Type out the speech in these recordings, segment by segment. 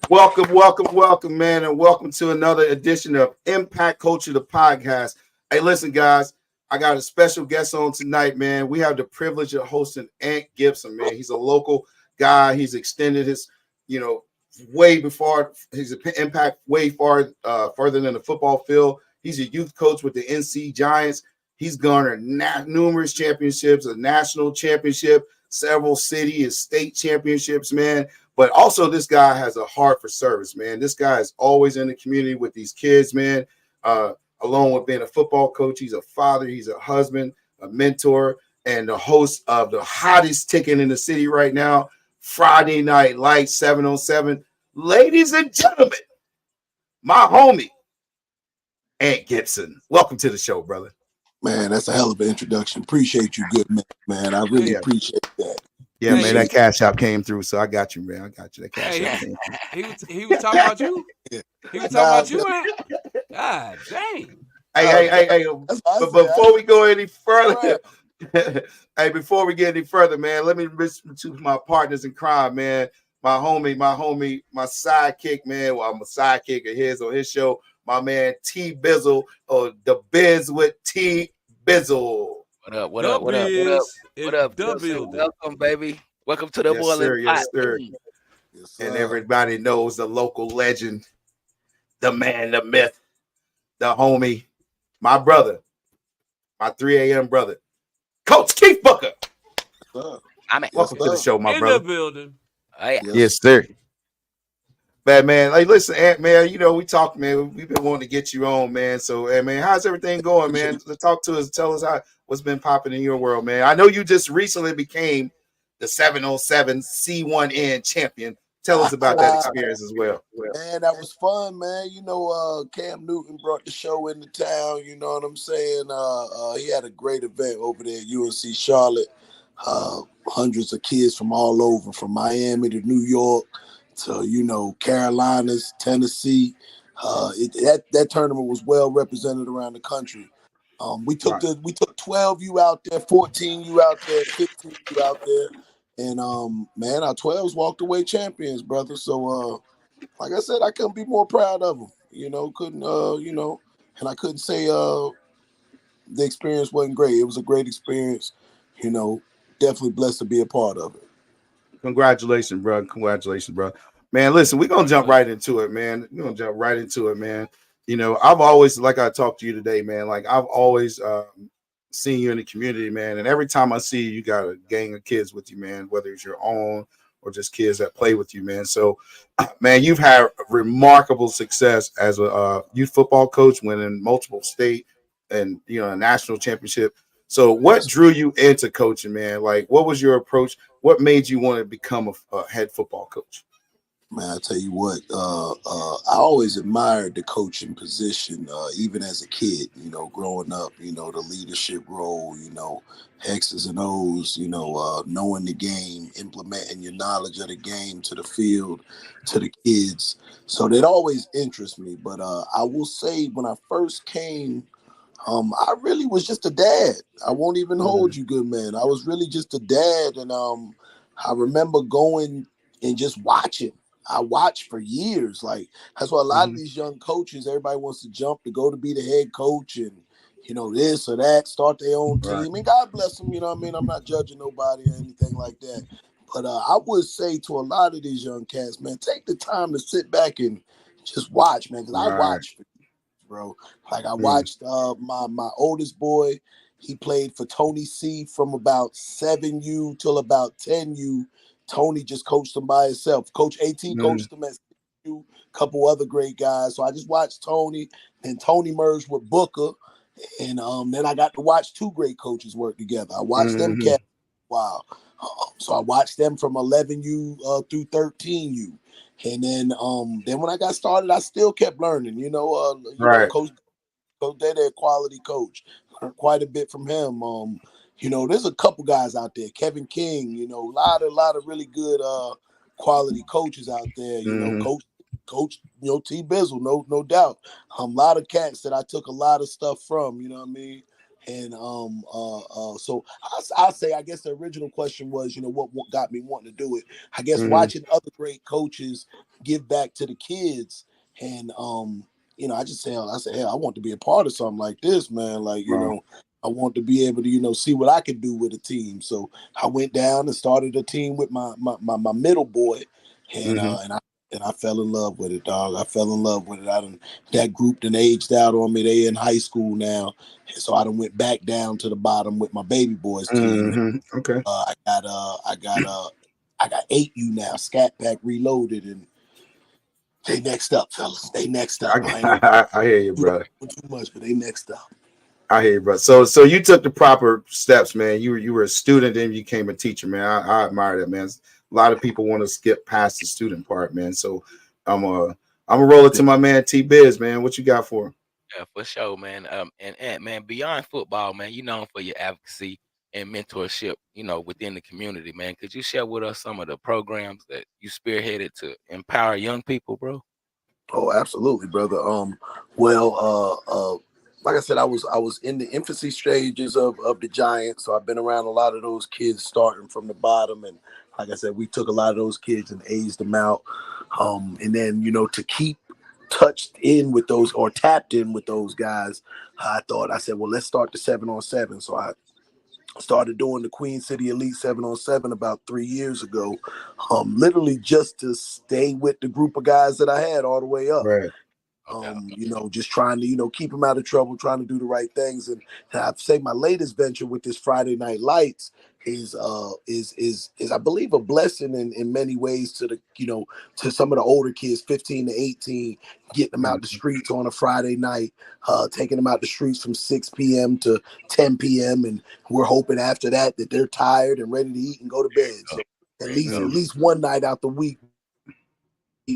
Welcome, man, and welcome to another edition of Impact Culture, the podcast. Hey, listen, guys, I got a special guest on tonight, man. We have the privilege of hosting Ant Gibson, man. He's a local guy. He's extended his, you know, way before his impact way further than the football field. He's a youth coach with the NC Giants. He's garnered numerous championships, a national championship, several city and state championships, man. But also, this guy has a heart for service, man. This guy is always in the community with these kids, man. Along with being a football coach, he's a father, he's a husband, a mentor, and the host of the hottest ticket in the city right now, Friday Night Lights 707. Ladies and gentlemen, my homie, Ant Gibson. Welcome to the show, brother. Man, that's a hell of an introduction. Appreciate you, good man. I really appreciate that. Yeah, man, that cash app came through, so I got you, man. I got you. That cash app came through. He was talking about you? Yeah. He was talking about you, man? God dang. Hey. But before we go any further, before we get any further, man, let me introduce my partners in crime, man. My homie, my sidekick, man. Well, I'm a sidekick of his on his show. My man T Bizzle, or the Biz with T Bizzle. What up? Welcome, baby. Welcome to the boiling pot. Yes, sir. And everybody knows the local legend, the man, the myth, the homie, my brother, my 3 a.m. brother, Coach Keith Booker. Welcome to the show, my brother. In the building. Yes, sir. Bad man, like listen, Ant, man, you know we talk, man. We've been wanting to get you on, man. So, man, how's everything going, man? Talk to us, tell us what's been popping in your world, man. I know you just recently became the 707 C1N champion. Tell us about that experience as well. Man, that was fun, man. You know, Cam Newton brought the show into town. You know what I'm saying? He had a great event over there at UNC Charlotte. Hundreds of kids from all over, from Miami to New York to, you know, Carolinas, Tennessee. That tournament was well represented around the country. We took 12U out there, 14U out there, 15U out there, and man, our 12s walked away champions, brother. So like I said, I couldn't be more proud of them. You know, and I couldn't say the experience wasn't great. It was a great experience. You know, definitely blessed to be a part of it. Congratulations, bro. Man, listen, we're gonna jump right into it, man. You know, I've always, like I talked to you today, man, like I've always seen you in the community, man. And every time I see you, you got a gang of kids with you, man, whether it's your own or just kids that play with you, man. So, man, you've had remarkable success as a youth football coach, winning multiple state and, you know, a national championship. So what drew you into coaching, man? Like, what was your approach? What made you want to become a head football coach? Man, I tell you what, I always admired the coaching position, even as a kid, you know, growing up, you know, the leadership role, you know, X's and O's, you know, knowing the game, implementing your knowledge of the game to the field, to the kids. So that always interests me. But I will say when I first came, I really was just a dad. I won't even hold you, good man. I was really just a dad. And I remember going and just watching. I watched for years. Like, that's why a lot of these young coaches, everybody wants to jump to go to be the head coach and, you know, this or that, start their own team. And God bless them, you know what I mean? I'm not judging nobody or anything like that. But I would say to a lot of these young cats, man, take the time to sit back and just watch, man, because I watched, bro. Like, I watched my oldest boy. He played for Tony C from about 7U till about 10U. Tony just coached him by himself. Coach AT coached him at a couple other great guys. So I just watched Tony, and Tony merged with Booker. And then I got to watch two great coaches work together. I watched them cat. Wow. So I watched them from 11U through 13U. And then when I got started, I still kept learning, you know, Coach Dede, quality coach. Learned quite a bit from him. You know, there's a couple guys out there, Kevin King, you know, a lot of really good quality coaches out there, you know, Coach, you know, T Bizzle, no doubt. A lot of cats that I took a lot of stuff from, you know what I mean? And so I'll say, I guess the original question was, you know, what got me wanting to do it. I guess watching other great coaches give back to the kids. And I just said, hell, I want to be a part of something like this, man. Like, I want to be able to, see what I could do with a team. So I went down and started a team with my middle boy, and I fell in love with it, dog. I fell in love with it. That group done aged out on me. They in high school now, and so I done went back down to the bottom with my baby boys team. Okay. I got 8U now, Scat Pack Reloaded, and they next up, fellas. They next up. I hear you, brother. Too much, but they next up. I hear you, bro. So you took the proper steps, man. You were a student and you became a teacher, man. I admire that, man. A lot of people want to skip past the student part, man. So I'm a roll it to my man T Biz, man. What you got for him? Yeah, for sure, man. And man, beyond football, man, you known for your advocacy and mentorship, within the community, man. Could you share with us some of the programs that you spearheaded to empower young people, bro? Oh, absolutely, brother. Like I said, I was in the infancy stages of the Giants, so I've been around a lot of those kids starting from the bottom, and like I said, we took a lot of those kids and aged them out, and then to keep touched in with those or tapped in with those guys, I said, well, let's start the 7-on-7. So I started doing the Queen City Elite 7-on-7 about 3 years ago, literally just to stay with the group of guys that I had all the way up. Right. Just trying to, keep them out of trouble, trying to do the right things. And I'd say my latest venture with this Friday Night Lights is I believe a blessing in many ways to to some of the older kids, 15 to 18, getting them out the streets on a Friday night, taking them out the streets from 6 p.m. to 10 p.m. And we're hoping after that they're tired and ready to eat and go to bed. So at least one night out the week,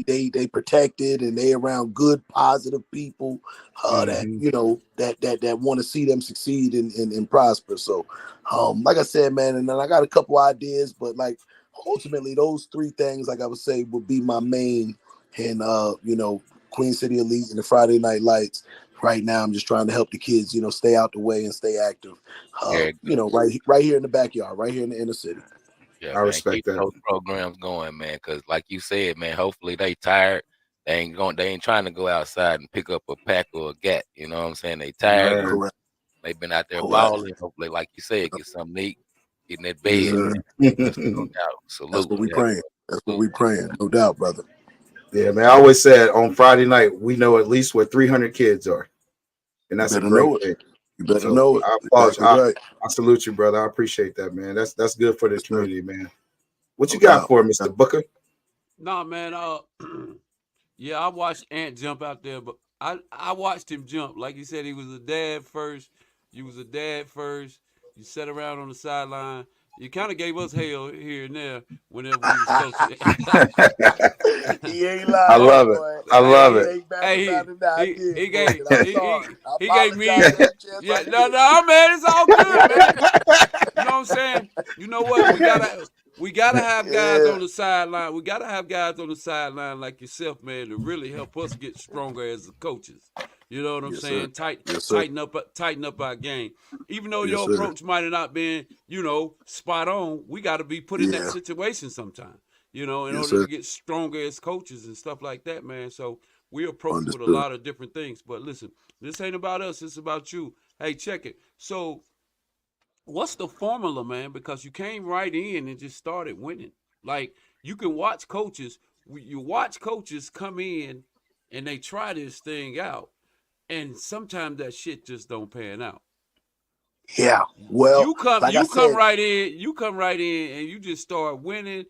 they protected and they around good, positive people that want to see them succeed and prosper. So, like I said, man, and then I got a couple ideas, but like ultimately those three things, like I would say, would be my main. And Queen City Elite and the Friday Night Lights. Right now, I'm just trying to help the kids, stay out the way and stay active. Right here in the backyard, right here in the inner city. Yeah, I respect keep that. those programs going, man. Because like you said, man, hopefully they tired. They ain't trying to go outside and pick up a pack or a gat. You know what I'm saying? They tired. Correct. They've been out there balling. Hopefully, like you said, get something to eat, get in that bed. No doubt. Salute. That's what we praying. That's what we praying. No doubt, brother. Yeah, man. I always said on Friday night we know at least where 300 kids are, and that's a great thing. You better know it. I apologize. I salute you, brother. I appreciate that, man. That's good for the community, man. What you got for Mr. Booker? Nah, man. Yeah, I watched Ant jump out there, but I watched him jump. Like you said, he was a dad first. You was a dad first. You sat around on the sideline. You kind of gave us hell here and there whenever we was coaching. He ain't lying. I love it. Boy. I love it. He gave me. Yeah, no, man, it's all good, man. You know what I'm saying? You know what? We gotta have guys on the sideline. We gotta have guys on the sideline like yourself, man, to really help us get stronger as the coaches. You know what I'm saying? Tighten up our game. Even though your approach might have not been, spot on, we got to be put in that situation sometime. In order to get stronger as coaches and stuff like that, man. So we approach with a lot of different things. But listen, this ain't about us. It's about you. Hey, check it. So what's the formula, man? Because you came right in and just started winning. Like, you can watch coaches. You watch coaches come in and they try this thing out. And sometimes that shit just don't pan out. Yeah, well, you come right in, and you just start winning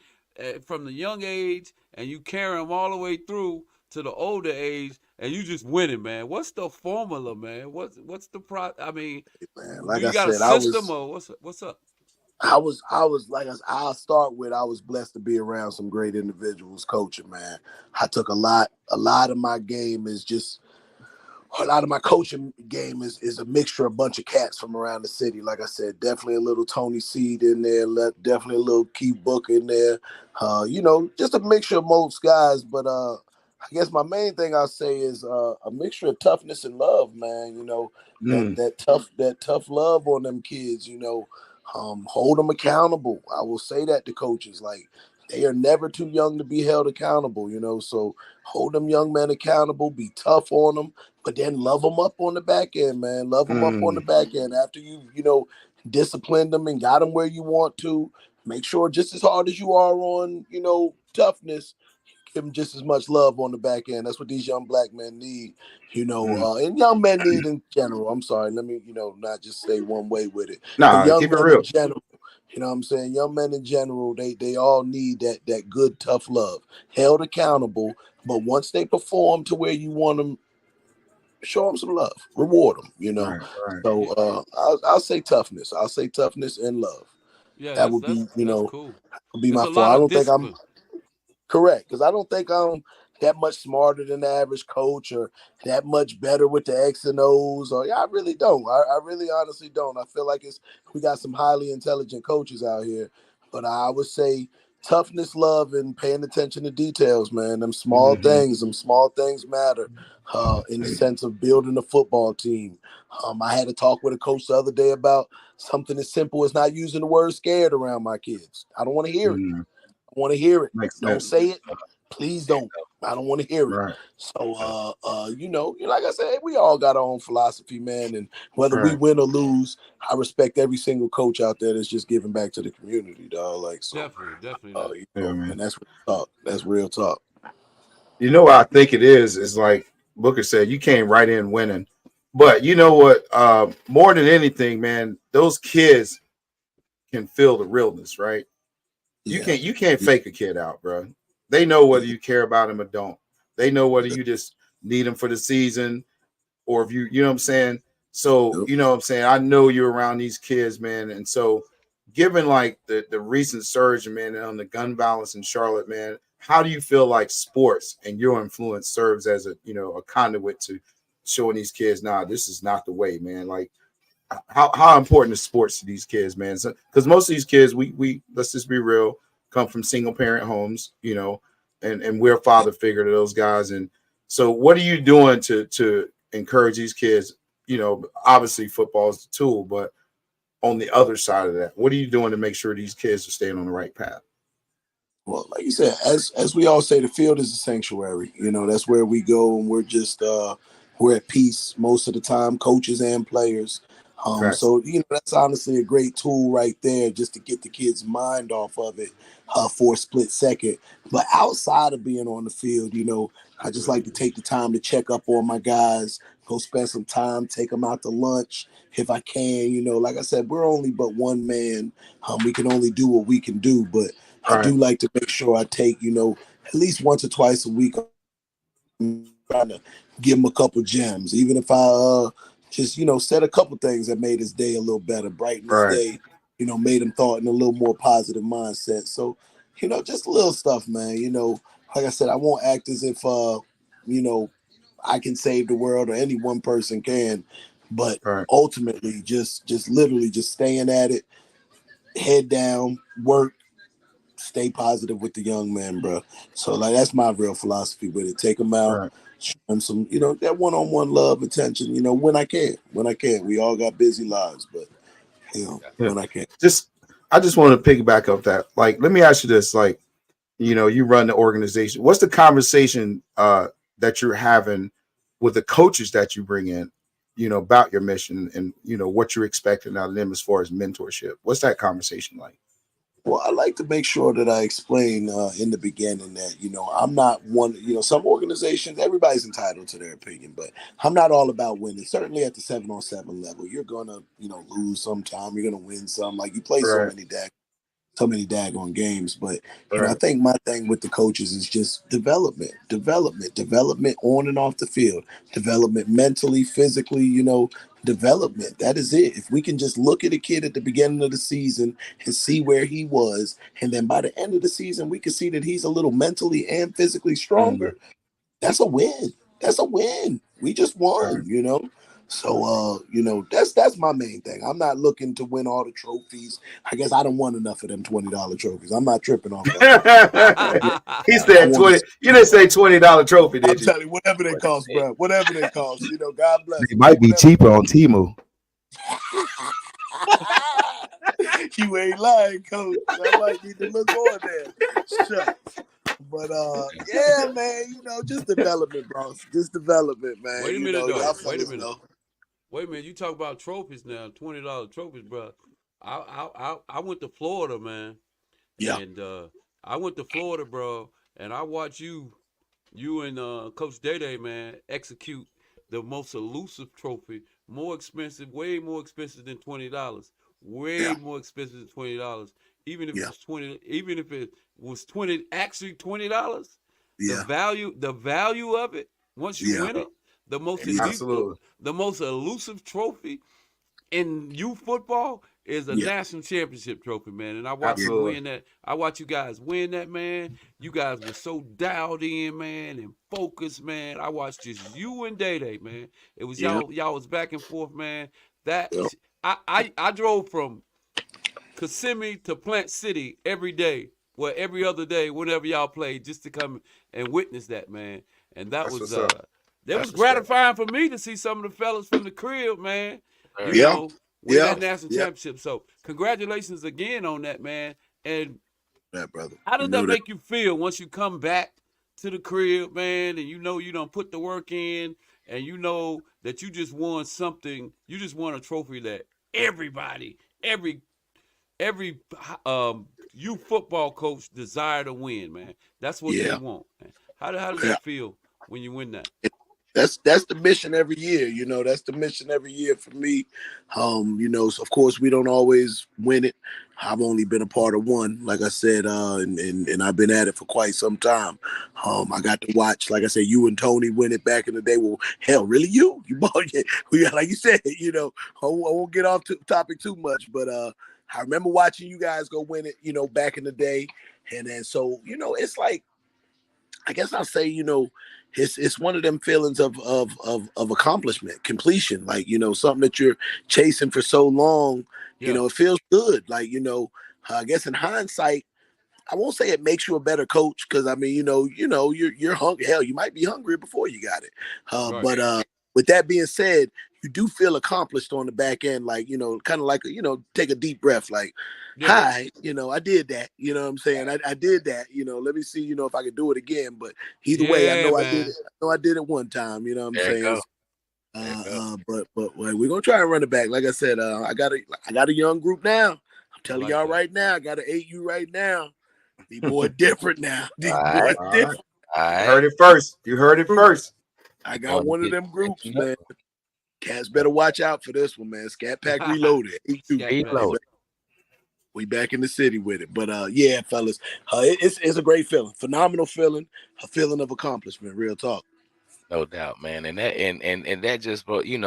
from the young age, and you carry them all the way through to the older age, and you just winning, man. What's the formula, man? What's the I mean, man, like you got a system or what's up? I'll start with, I was blessed to be around some great individuals coaching, man. I took a lot of my game is just. A lot of my coaching game is a mixture of a bunch of cats from around the city. Like I said, definitely a little Tony Seed in there, definitely a little Key Book in there. Just a mixture of most guys. But I guess my main thing I'll say is a mixture of toughness and love, man. That tough love on them kids. Hold them accountable. I will say that to coaches. Like, they are never too young to be held accountable, so hold them young men accountable, be tough on them, but then love them up on the back end, man. Love them up on the back end after you disciplined them and got them where you want to. Make sure just as hard as you are on, toughness, give them just as much love on the back end. That's what these young black men need, and young men need in general. I'm sorry, let me, not just stay one way with it. Nah, young keep it men real. in general, you know what I'm saying? Young men in general, they all need that good, tough love, held accountable. But once they perform to where you want them, show them some love, reward them, Right. So I'll say toughness. I'll say toughness and love. Yeah, That would be, that's cool. would be It's my a fault. lot I of don't think I'm discipline. correct, because I don't think I'm that much smarter than the average coach or that much better with the X and O's. I really don't. I really honestly don't. I feel like we got some highly intelligent coaches out here, but I would say toughness, love, and paying attention to details, man. Them small things matter in the sense of building a football team. I had a talk with a coach the other day about something as simple as not using the word scared around my kids. I don't want to hear it. I want to hear it. Makes Don't sense. say it. Please don't. I don't want to hear it. Right. So, like I said, we all got our own philosophy, man. And whether we win or lose, I respect every single coach out there that's just giving back to the community, dog. Like, so, Definitely. Man. And that's real talk. That's real talk. You know what I think it is like Booker said, you came right in winning. But you know what? More than anything, man, those kids can feel the realness, right? You can't fake a kid out, bro. They know whether you care about them or don't. They know whether you just need them for the season or if you know what I'm saying? So, you know what I'm saying? I know you're around these kids, man. And so given like the recent surge, man, on the gun violence in Charlotte, man, how do you feel like sports and your influence serves as a conduit to showing these kids, nah, this is not the way, man? Like how important is sports to these kids, man? Because most of these kids, we let's just be real, come from single parent homes, and we're a father figure to those guys. And so what are you doing to encourage these kids? Obviously football is the tool, but on the other side of that, what are you doing to make sure these kids are staying on the right path? Well, like you said, as we all say, the field is a sanctuary. That's where we go, and we're just we're at peace most of the time, coaches and players. So that's honestly a great tool right there, just to get the kids' mind off of it for a split second. But outside of being on the field, I just like to take the time to check up on my guys, go spend some time, take them out to lunch if I can. Like I said, we're only but one man. We can only do what we can do, but I do like to make sure I take, at least once or twice a week, I'm trying to give them a couple gems, even if I just, said a couple things that made his day a little better, brightened his day, made him thought in a little more positive mindset. So, just little stuff, man. Like I said, I won't act as if, I can save the world or any one person can, but ultimately just literally just staying at it, head down, work, stay positive with the young man, bro. So like that's my real philosophy with it. Take them out, show them some, that one-on-one love, attention. When I can. We all got busy lives, but when I can. I just want to piggyback up that. Like, let me ask you this: like, you run the organization. What's the conversation that you're having with the coaches that you bring in? About your mission and what you're expecting out of them as far as mentorship. What's that conversation like? Well, I like to make sure that I explain in the beginning that, I'm not one, some organizations, everybody's entitled to their opinion, but I'm not all about winning. Certainly at the 7-on-7 level, you're going to, lose sometime. You're going to win some. Like you play so many daggone games. But, I think my thing with the coaches is just development on and off the field, development mentally, physically, development. That is it. If we can just look at a kid at the beginning of the season and see where he was, and then by the end of the season, we can see that he's a little mentally and physically stronger. That's a win. We just won, So, that's my main thing. I'm not looking to win all the trophies. I guess I don't want enough of them $20 trophies. I'm not tripping off that. He said 20. You didn't say $20 trophy, did you? I'm telling you, whatever they cost, bro. Whatever they cost. God bless. They might be cheaper on Temu. You ain't lying, coach. I might need to look on there. Shucks. But yeah, man, just development, bro. Just development, man. Wait a minute though. Y'all Wait a fellas minute. know. Wait a minute. You talk about trophies now, $20 trophies, bro. I went to Florida, man, Yeah. and I went to Florida, bro, and I watched you and Coach Day, man, execute the most elusive trophy, more expensive, way more expensive than $20, way Yeah. more expensive than $20. Even if Yeah. it was 20, even if it was 20, actually $20, Yeah. the value of it once you Yeah. win it, the most Yeah. elite, Absolutely. the most elusive trophy in youth football is a Yeah. national championship trophy, man. And I watched you Absolutely. win that. I watched you guys win that, man. You guys were so dialed in, man, and focused, man. I watched just you and Day, man. It was Yeah. y'all was back and forth, man. That Yeah. I drove from Kissimmee to Plant City every day, well, every other day, whenever y'all played, just to come and witness that, man. And that That's was what's up. that was That's what's up. gratifying for me to see some of the fellas from the crib, man. You Yeah. know, win Yeah. that national Yeah. championship. So congratulations again on that, man. And That brother. how does You that know that. make you feel once you come back to the crib, man, and you don't put the work in, and you know that you just won something, you just won a trophy that everybody, every youth football coach desire to win, man. That's what they Yeah. want, man. How does Yeah. that feel when you win that? That's the mission every year. That's the mission every year for me. So of course we don't always win it. I've only been a part of one, like I said, and I've been at it for quite some time. I got to watch, like I said, you and Tony win it back in the day. Well, hell, really, you bought it. Like you said, I won't get off topic too much, but I remember watching you guys go win it, back in the day, and then so it's like. I guess I'll say, it's one of them feelings of accomplishment, completion, like, something that you're chasing for so long, Yeah, it feels good. Like, I guess in hindsight, I won't say it makes you a better coach because I mean, you're hungry. Hell, you might be hungry before you got it. right. But with that being said, you do feel accomplished on the back end, like kind of like take a deep breath, like, Yeah, hi, I did that. You know what I'm saying? I did that. Let me see, if I could do it again. But either way, I yeah, know I did man. it. I know I did it one time. You know what I'm There you saying? go. There you go. But we're gonna try and run it back. Like I said, I got a young group now. I'm telling like y'all that. right now, I got an 8U right now. These boy different now. These All boy right. All right. different. All You right. heard it first. You heard it first. I We're got going to one of get them groups, you man. Cats better watch out for this one, man. Scat Pack Reloaded. Scat Pack. reload. We back in the city with it. But yeah, fellas, it's a great feeling. Phenomenal feeling. A feeling of accomplishment. Real talk. No doubt, man. And that just, bro, you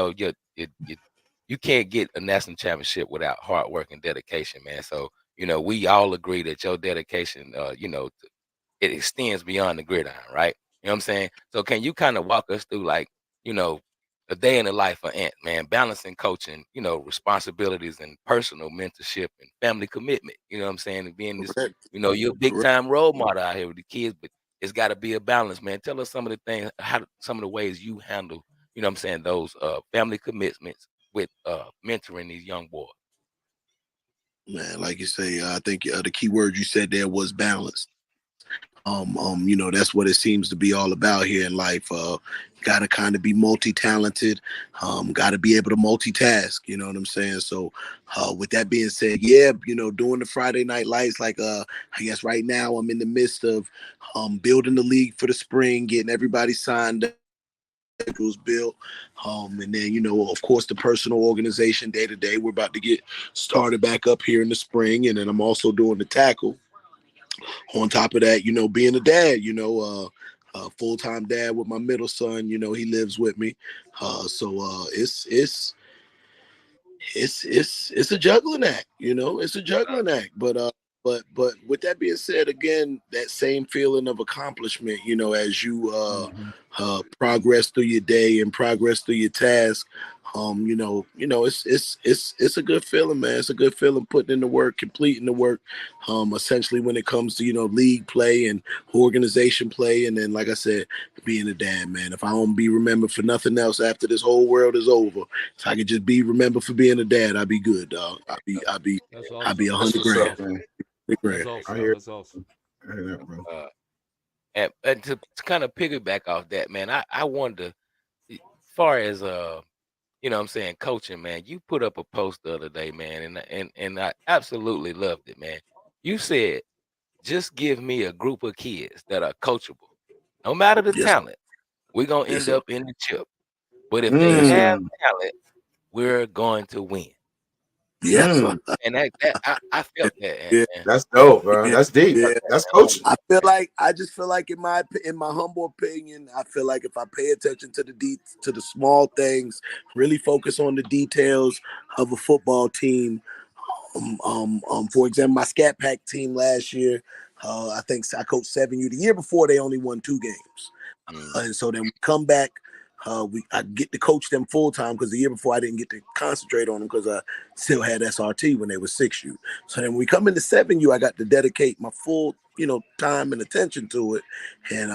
can't get a national championship without hard work and dedication, man. So, we all agree that your dedication, it extends beyond the gridiron, right? You know what I'm saying? So can you kind of walk us through like, you know, a day in the life of Ant, man, balancing coaching, responsibilities and personal mentorship and family commitment. You know what I'm saying? And being this, Correct. you're a big Correct. time role model out here with the kids, but it's got to be a balance, man. Tell us some of the things, some of the ways you handle, what I'm saying, those family commitments with mentoring these young boys. Man, like you say, I think the key word you said there was balance. That's what it seems to be all about here in life. Got to kind of be multi-talented, got to be able to multitask, you know what I'm saying? So with that being said, yeah, doing the Friday night lights, like I guess right now I'm in the midst of building the league for the spring, getting everybody signed up, schedules built, and then of course the personal organization day to day. We're about to get started back up here in the spring, and then I'm also doing the tackle. On top of that, being a dad, full-time dad with my middle son, he lives with me. So it's a juggling act, it's a juggling act. But with that being said, again, that same feeling of accomplishment, as you progress through your day and progress through your task, It's a good feeling, man. It's a good feeling putting in the work, completing the work. Essentially when it comes to league play and organization play, and then like I said, being a dad, man. If I don't be remembered for nothing else after this whole world is over, if I could just be remembered for being a dad, I'd be good, dog. That's I'd be awesome. 100 grand. That's awesome. That's awesome. I hear that, bro. And to kind of piggyback off that, man, I wonder, as far as you know what I'm saying, coaching, man, you put up a post the other day, man, and I absolutely loved it, man. You said, just give me a group of kids that are coachable. No matter the Yes, talent, we're gonna yes, end sir. up in the chip. But if they Yes, sir. have talent, we're going to win. Yes, Mm. And I felt that, Yeah. man. That's dope, bro. That's deep. Yeah. That's coaching. I just feel like in my humble opinion, I feel like if I pay attention to the small things, really focus on the details of a football team. For example, my Scat Pack team last year, I think I coached 7U. The year before, they only won 2 games. And so then we come back. I get to coach them full time because the year before I didn't get to concentrate on them because I still had SRT when they were 6U. So then when we come into 7U, I got to dedicate my full time and attention to it. And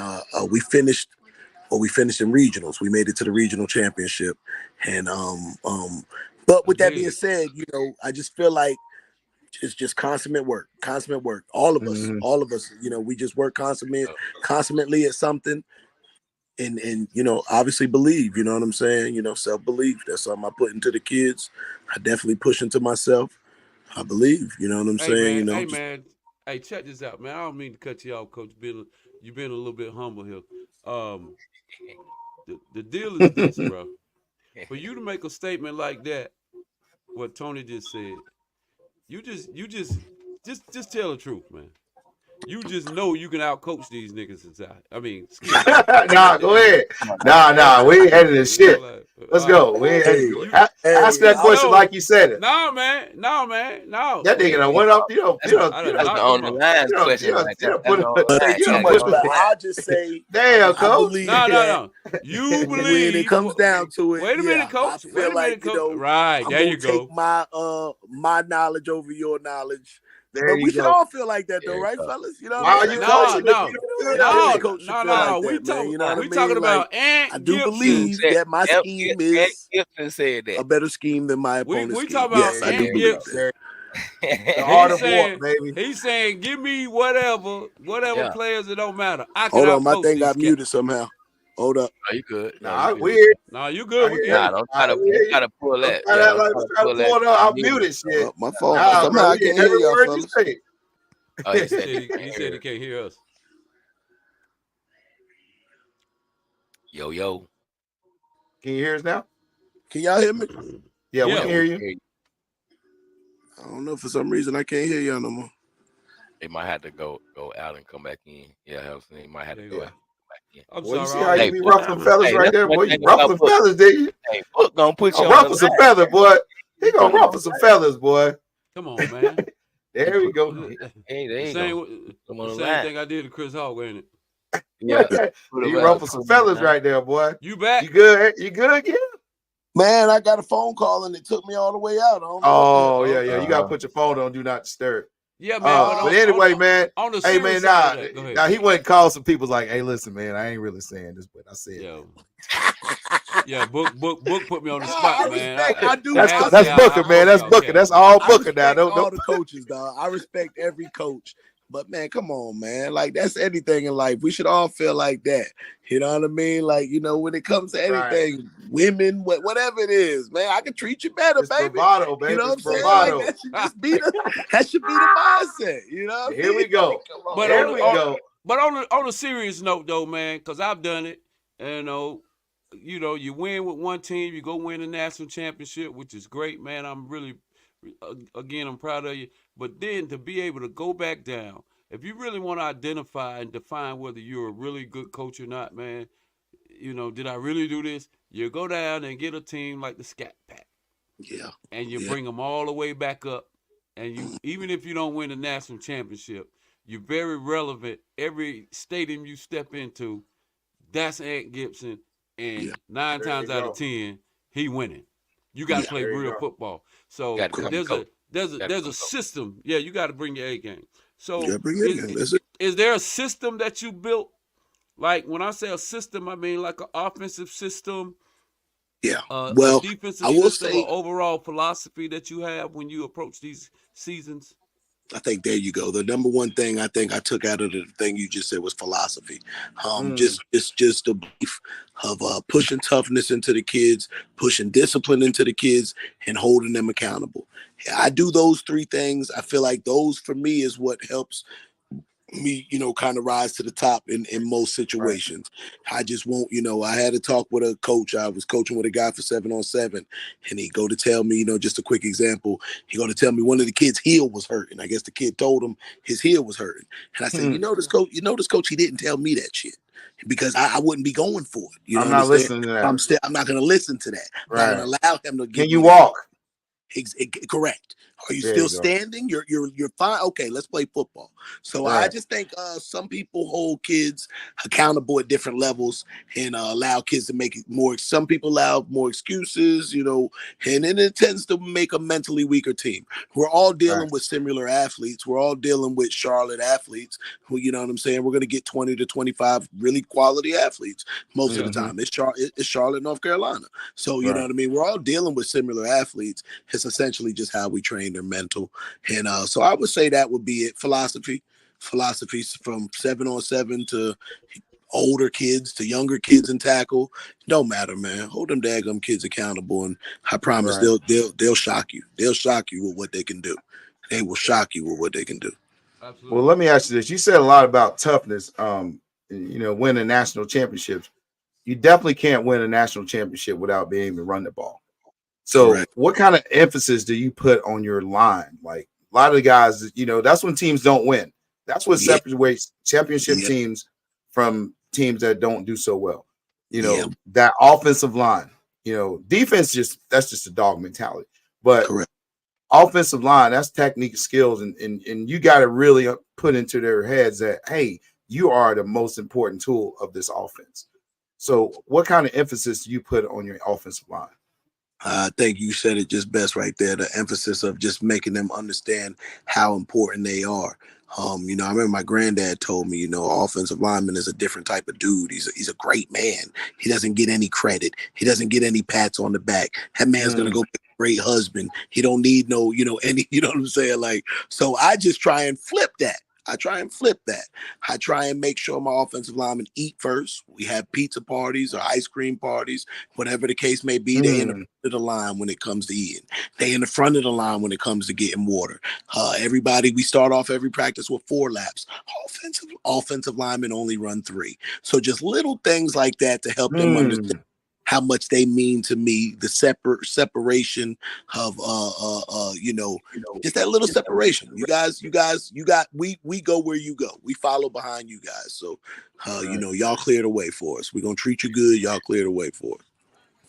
we finished in regionals. We made it to the regional championship. And but with that being said, I just feel like it's just consummate work. All of us, we just work consummately at something. And obviously believe, you know what I'm saying? Self-belief. That's something I put into the kids. I definitely push into myself. I believe, you know what I'm saying? Hey man, hey, check this out, man. I don't mean to cut you off, Coach. You've been a little bit humble here. The deal is this, bro. For you to make a statement like that, what Tony just said, you just tell the truth, man. You just know you can outcoach these niggas inside. I mean, skill. Nah, go ahead. Nah, we ain't editing shit. Let's go. We ain't editing. Ask that question like you said it. No, man. No. That nigga done went up, That's the only line question. I'll just say, damn, coach. No. You believe when it comes down to it. Wait a minute, coach. I feel like, right, I'm there you go. Take my knowledge over your knowledge. There but we should all feel like that, though, right, fellas? You know what I'm saying? No. We talking about Ant Gibson. I do believe that my scheme is Gibson said that. a better scheme than my opponent's We scheme. talking about Ant Gibson. The art of war, baby. He's saying, give me whatever players, it don't matter. I can Hold on, my thing got muted muted somehow. Hold up. Are you good? Nah, weird. Nah, you good. Don't try to pull that. I'm muted shit. My fault. Somehow I can't hear y'all, fellas. Oh, he said he can't hear us. Yo. Can you hear us now? Can y'all hear me? Yeah, we can hear you. I don't know. For some reason, I can't hear y'all no more. They might have to go out and come back in. Yeah, they might have to go out. I'm sorry. You see how you be ruffling feathers right there, boy. You ruffling feathers, did you? Hey, Book gonna put you on ruffle some feathers, boy. He gonna ruffle some feathers, boy. Come on, man. There we go. Hey, there you go. The same thing I did to Chris Hogg, ain't it? Yeah. You ruffle some feathers right there, boy. You back? You good? You good again? Man, I got a phone call and it took me all the way out. Yeah. You gotta put your phone on Do Not Disturb. Yeah, man. But anyway, man. On the hey, man, now he went and called some people like, hey, listen, man, I ain't really saying this, but I said, yeah, book put me on the spot, man. That's Booker, man. That's Booker. That's all Booker now. All the coaches, dog. I respect every coach. But man, come on, man. Like that's anything in life. We should all feel like that. You know what I mean? Like, when it comes to anything, women, whatever it is, man, I can treat you better, it's baby. Bravado, baby. You know what I'm saying? Like, that should be the mindset. You know what I mean? Here we go. But on a serious note, though, man, because I've done it. You win with one team, you go win the national championship, which is great, man. I'm really, again, I'm proud of you. But then to be able to go back down, if you really want to identify and define whether you're a really good coach or not, man, did I really do this? You go down and get a team like the Scat Pack. Yeah. And you bring them all the way back up. And you, even if you don't win the national championship, you're very relevant. Every stadium you step into, that's Ant Gibson. And 9 times out of 10, he winning. You got to play real football. So there's a system. Yeah, you got to bring your A game. So is there a system that you built? Like when I say a system, I mean like an offensive system, Yeah. a defensive system, or overall philosophy that you have when you approach these seasons? I think there you go. The number one thing I think I took out of the thing you just said was philosophy. Just a belief of pushing toughness into the kids, pushing discipline into the kids, and holding them accountable. I do those three things. I feel like those for me is what helps me, kind of rise to the top in most situations. Right. I just won't, I had a talk with a coach. I was coaching with a guy for 7-on-7, and he go to tell me, just a quick example. He go to tell me one of the kids' heel was hurting. I guess the kid told him his heel was hurting. And I said, this coach, he didn't tell me that shit because I wouldn't be going for it. I'm not listening to that. I'm not going to listen to that. I'm not going to allow him to give Can you walk? Correct. Are you still standing? You're fine. Okay, let's play football. So I just think some people hold kids accountable at different levels and allow kids to make it more. Some people allow more excuses, and then it tends to make a mentally weaker team. We're all dealing with similar athletes. We're all dealing with Charlotte athletes who, you know what I'm saying? We're going to get 20 to 25 really quality athletes most of the time. It's Charlotte, North Carolina. So, you know what I mean? We're all dealing with similar athletes. It's essentially just how we train their mental. And so I would say that would be it. Philosophy from 7-on-7 to older kids to younger kids in tackle. Don't matter, man. Hold them daggum kids accountable, and I promise they'll shock you. They'll shock you with what they can do. They will shock you with what they can do. Absolutely. Well, let me ask you this. You said a lot about toughness, winning national championships. You definitely can't win a national championship without being able to run the ball. So what kind of emphasis do you put on your line? Like a lot of the guys, that's when teams don't win. That's what separates championship teams from teams that don't do so well. That offensive line, defense that's just a dog mentality. But offensive line, that's technique, skills, and you got to really put into their heads that, hey, you are the most important tool of this offense. So what kind of emphasis do you put on your offensive line? I think you said it just best right there. The emphasis of just making them understand how important they are. I remember my granddad told me, offensive lineman is a different type of dude. He's a great man. He doesn't get any credit. He doesn't get any pats on the back. That man's gonna go be a great husband. He don't need no, any, you know what I'm saying? Like, so I just try and flip that. I try and make sure my offensive linemen eat first. We have pizza parties or ice cream parties, whatever the case may be. They in the front of the line when it comes to eating. They in the front of the line when it comes to getting water. Everybody, we start off every practice with 4 laps. Offensive linemen only run 3. So just little things like that to help them understand how much they mean to me, the separation of just that little separation. You guys, we go where you go. We follow behind you guys. So y'all clear the way for us. We're gonna treat you good, y'all clear the way for us.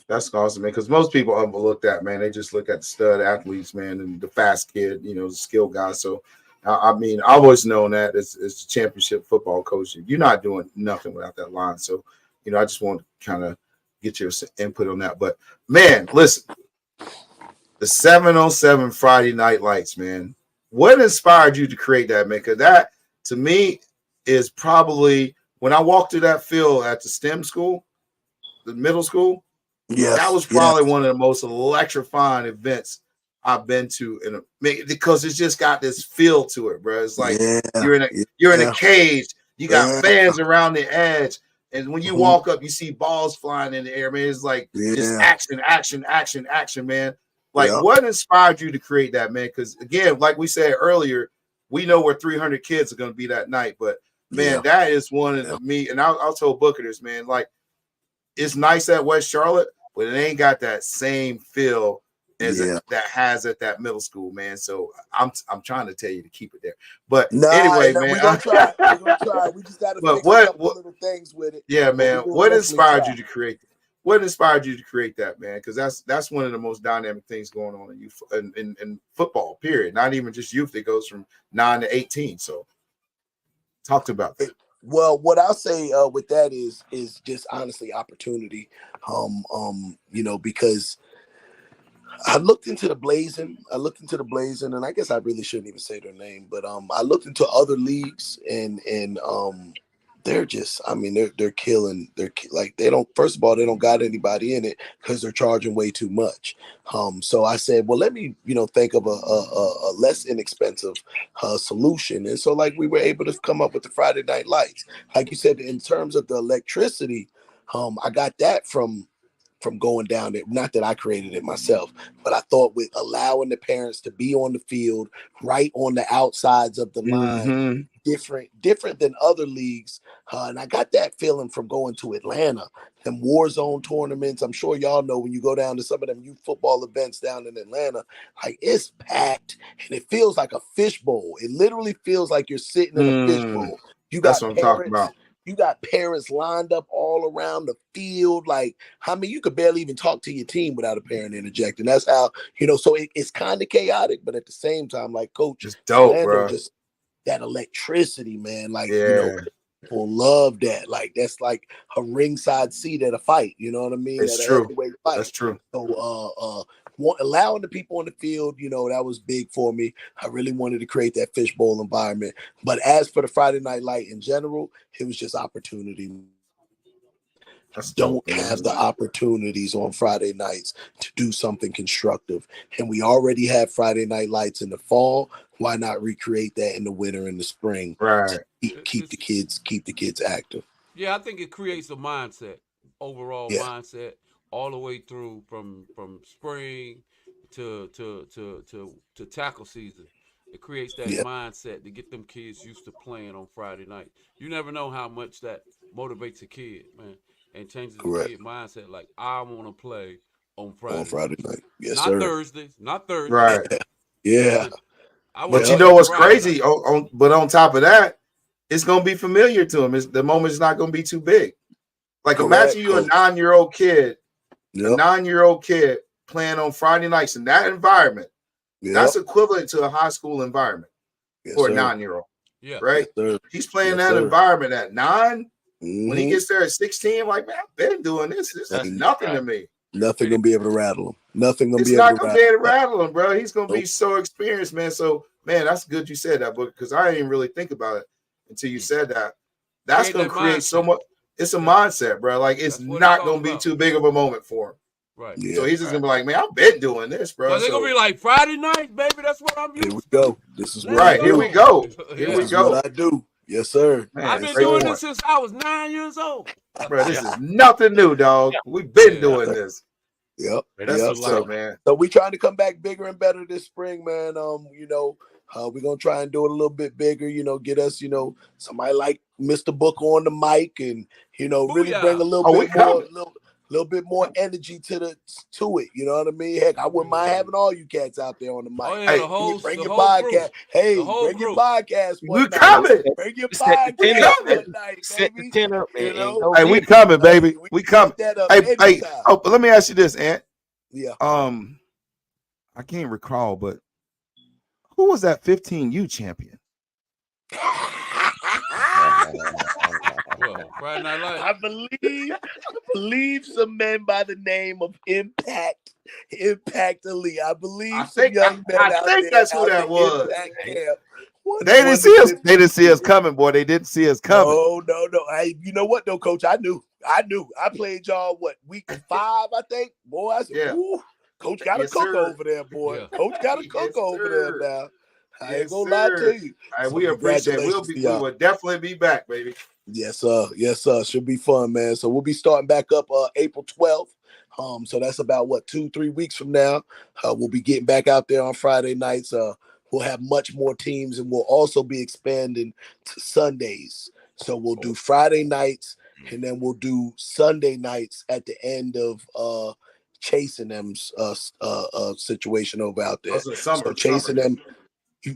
That's awesome, man. Because most people overlook that, man. They just look at the stud athletes, man, and the fast kid, the skill guy. So I've always known that as a championship football coach, you're not doing nothing without that line. So, I just want to kind of get your input on that. But man, listen, the 7-on-7 Friday Night Lights, man. What inspired you to create that, man? Because that to me is probably when I walked through that field at the STEM school, the middle school. That was probably one of the most electrifying events I've been to because it's just got this feel to it, bro. It's like you're in a cage, you got fans around the edge. And when you walk up, you see balls flying in the air, man. It's like just action, man. Like, what inspired you to create that, man? Because, again, like we said earlier, we know where 300 kids are going to be that night. But, man, that is one of me. And I'll tell Booker this, man. Like, it's nice at West Charlotte, but it ain't got that same feel as that has at that middle school, man. So I'm trying to tell you to keep it there. But anyway, man, we're gonna try. We just got to fix a couple little things with it. Yeah, man. What inspired you to create? What inspired you to create that, man? Because that's one of the most dynamic things going on in football. Period. Not even just youth. It goes from 9 to 18. So, talk about that. Well, what I'll say with that is just honestly opportunity. Because I looked into the Blazing. And I guess I really shouldn't even say their name, but I looked into other leagues, and they're just, I mean, they're killing. Like, they don't. First of all, they don't got anybody in it because they're charging way too much. So I said, well, let me think of a less inexpensive solution. And so, like, we were able to come up with the Friday Night Lights. Like you said, in terms of the electricity, I got that from going down there. Not that I created it myself, but I thought with allowing the parents to be on the field, right on the outsides of the line, different than other leagues. And I got that feeling from going to Atlanta, them war zone tournaments. I'm sure y'all know when you go down to some of them youth football events down in Atlanta, like, it's packed and it feels like a fishbowl. It literally feels like you're sitting in a fishbowl. You got That's what I'm talking about. You got parents lined up all around the field. Like, I mean, you could barely even talk to your team without a parent interjecting. That's how, so it's kind of chaotic, but at the same time, like, Coach, just dope, Orlando, bro. just that electricity, man. Like, yeah. People love that. Like, that's like a ringside seat at a fight. You know what I mean? It's at true. A heavyweight fight. That's true. So, allowing the people on the field, that was big for me. I really wanted to create that fishbowl environment. But as for the Friday Night Light in general, it was just opportunity. Don't have the opportunities on Friday nights to do something constructive. And we already have Friday Night Lights in the fall. Why not recreate that in the winter and the spring? Right. Keep the kids active. Yeah, I think it creates a mindset, overall mindset, all the way through from spring to tackle season. It creates that mindset to get them kids used to playing on Friday night. You never know how much that motivates a kid, man, and changes the kid mindset. Like, I want to play on Friday. On Friday night, yes, not sir. Thursdays, not Thursdays. Right. Yeah. But you know what's crazy? But on top of that, it's gonna be familiar to them. The moment's not gonna be too big. Like, imagine you a 9-year-old kid, a 9-year-old kid playing on Friday nights in that environment. That's equivalent to a high school environment for a 9-year-old. Yeah. Right? Yes, he's playing that environment at 9. When he gets there at 16, like, man, I've been doing this. This is nothing to me. Nothing gonna be able to rattle him. Nothing gonna it's be not able to gonna be able to rattle him, bro. He's gonna be so experienced, man. So, man, that's good you said that, book, because I didn't really think about it until you said that. That's gonna create so much. It's a mindset, bro. Like, it's not gonna be too big of a moment for him. Right. Yeah. So he's just gonna be like, man, I've been doing this, bro. So they're gonna be like, Friday night, baby. That's what I'm used to. Here we go. This is right. Here we go. Here we go. What I do. Yes, sir. Man, I've been doing this since I was 9 years old. Bro, this is nothing new, dog. We've been doing this. Yep. That's what's up, man. So we trying to come back bigger and better this spring, man. We're gonna try and do it a little bit bigger, get us, somebody like Mr. Booker on the mic, and really bring a little bit more energy to it. You know what I mean? Heck, I wouldn't mind having all you cats out there on the mic. Oh, yeah, Bring your podcast. Group. Hey, bring your podcast. We coming. Bring your podcast one night, Set the baby. tent up, Hey, we coming, baby. We coming. Hey. Oh, but let me ask you this, Ant. Yeah. I can't recall, but who was that 15U champion? Friday Night Lights. I believe some men by the name of Impact Elite. I believe some young men out there. I think that's who that was. They didn't see us. They didn't see us coming, boy. They didn't see us coming. No. Hey, you know what though, Coach? I knew. I played y'all week 5, I think. Boy, I said, ooh, Coach got a cook over there, boy. Yeah. Coach got a cook over there now. I ain't gonna lie to you. Right, we appreciate it. We will definitely be back, baby. Yes, sir. Should be fun, man. So we'll be starting back up April 12th. So that's about 2-3 weeks from now. We'll be getting back out there on Friday nights. We'll have much more teams, and we'll also be expanding to Sundays. So we'll do Friday nights, and then we'll do Sunday nights at the end of chasing them's situation over out there. So chasing them.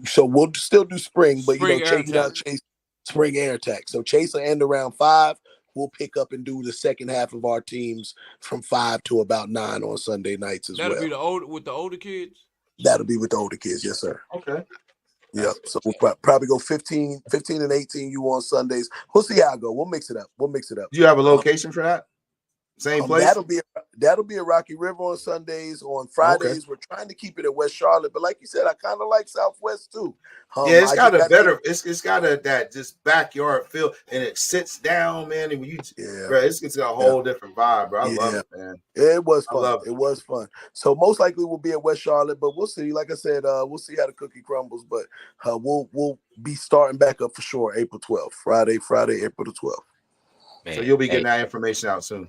So we'll still do spring, but chase spring air attack. So chase will end around 5. We'll pick up and do the second half of our teams from 5 to about 9 on Sunday nights as well. That'll be with the older kids? That'll be with the older kids, yes, sir. Okay. Yep. So we'll probably go 15 and 18 you on Sundays. We'll see how it go. We'll mix it up. Do you have a location for that? Same place? That'll be a Rocky River on Sundays. On Fridays, we're trying to keep it at West Charlotte, but like you said, I kind of like Southwest too. Yeah, it's got a better. It's got that just backyard feel, and it sits down, man. And when you, bro, it's got a whole different vibe, bro. I love it, man. It was fun. It was fun. So most likely we'll be at West Charlotte, but we'll see. Like I said, we'll see how the cookie crumbles. But we'll be starting back up for sure April 12th, Friday, April the 12th. Man, so you'll be getting that information out soon.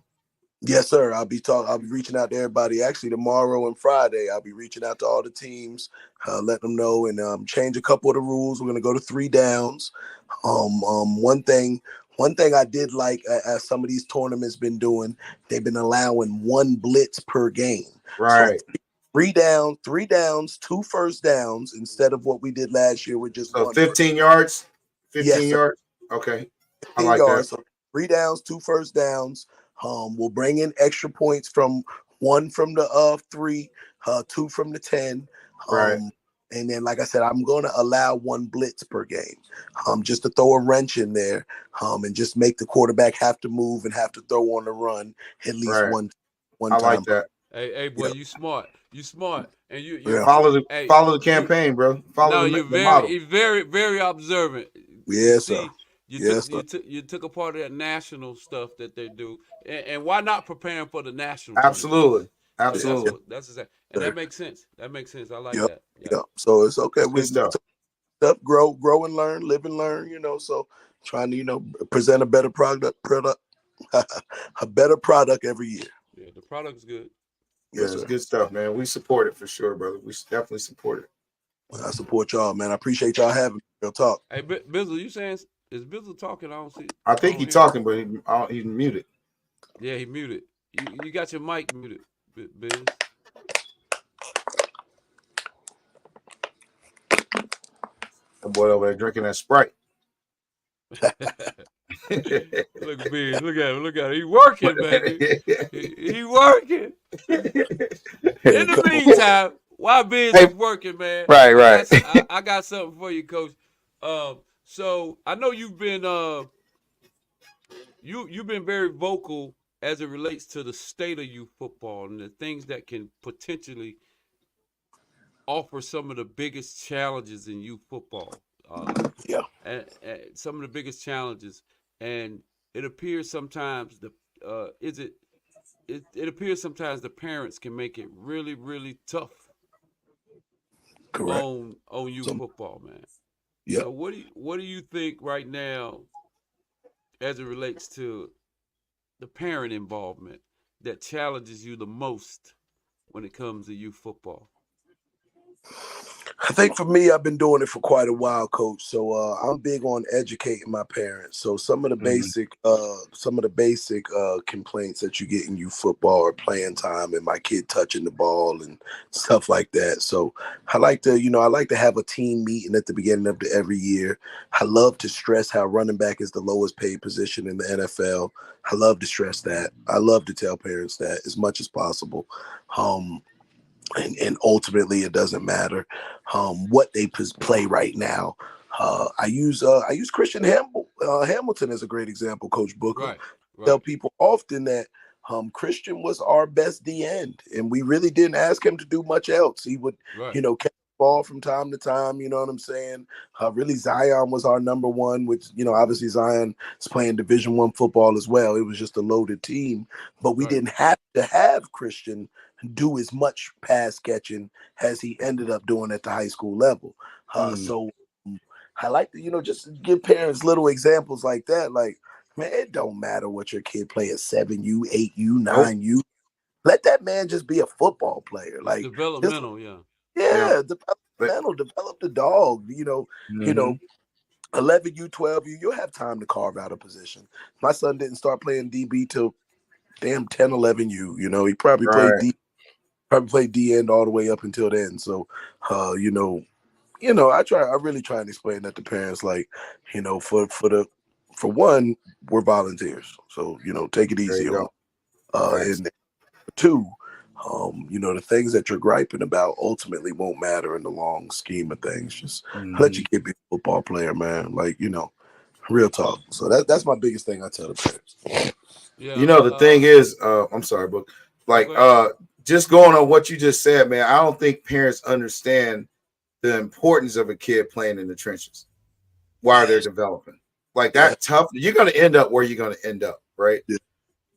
Yes, sir. I'll be reaching out to everybody. Actually, tomorrow and Friday, I'll be reaching out to all the teams, let them know, and change a couple of the rules. We're gonna go to 3 downs. One thing I did like, as some of these tournaments been doing, they've been allowing 1 blitz per game. Right. So 3 downs, 2 first downs instead of what we did last year with just 15 yards. 15 yards. Okay. 15 yards. So 3 downs, 2 first downs. We'll bring in extra points from 1 from the 3, 2 from the 10. Right. And then, like I said, I'm going to allow 1 blitz per game, just to throw a wrench in there, and just make the quarterback have to move and have to throw on the run at least one I time. Like that. Hey, boy, you smart. You smart, and you follow the campaign, bro. You're very, very observant. Yes, sir. You took a part of that national stuff that they do, and why not preparing for the national? Absolutely. That's exactly, and that makes sense. I like that. Yeah. So it's okay. We stuff. Grow and learn, live and learn. So trying to present a better product, a better product every year. Yeah, the product's good. Yes, it's good stuff, man. We support it for sure, brother. We definitely support it. I support y'all, man. I appreciate y'all having me. Real talk. Hey, Bizzle, you saying is Bizzle talking? I don't see. I think he's talking, but he's muted. Yeah, he muted. You got your mic muted, Biz. The boy over there drinking that Sprite. Look, Biz, look at him. He working, baby. He working. In the meantime, while Biz is working, man. Right. I got something for you, Coach. So I know you've been you've been very vocal as it relates to the state of youth football and the things that can potentially offer some of the biggest challenges in youth football. And some of the biggest challenges, and it appears sometimes it appears sometimes the parents can make it really, really tough. Correct. On youth football, man. Yeah. So what do you think right now, as it relates to the parent involvement, that challenges you the most when it comes to youth football? I think for me, I've been doing it for quite a while, Coach. So I'm big on educating my parents. So some of the basic complaints that you get in youth football are playing time and my kid touching the ball and stuff like that. So I like to have a team meeting at the beginning of every year. I love to stress how running back is the lowest paid position in the NFL. I love to stress that. I love to tell parents that as much as possible. And ultimately, it doesn't matter what they play right now. I use Christian Hamilton as a great example, Coach Booker. Right. Tell people often that Christian was our best D end, and we really didn't ask him to do much else. He would, catch the ball from time to time. You know what I'm saying? Really, Zion was our number one, which obviously Zion is playing Division I football as well. It was just a loaded team, but we didn't have to have Christian do as much pass catching as he ended up doing at the high school level. So I like to, just give parents little examples like that. Like, man, it don't matter what your kid play at 7U, 8U, 9U. Let that man just be a football player. Like developmental, developmental, develop the dog. 11U, 12U, you'll have time to carve out a position. My son didn't start playing DB till 10, 11U. He probably played D end all the way up until then. So, I really try and explain that to parents, like, for one, we're volunteers. So, take it easy on. And 2, the things that you're griping about ultimately won't matter in the long scheme of things. Just let your kid be a football player, man. Like, real talk. So that's my biggest thing I tell the parents. Yeah. You know, the thing is, I'm sorry, but like, just going on what you just said, man, I don't think parents understand the importance of a kid playing in the trenches while they're developing. Like that tough, you're going to end up where you're going to end up, right? Yeah.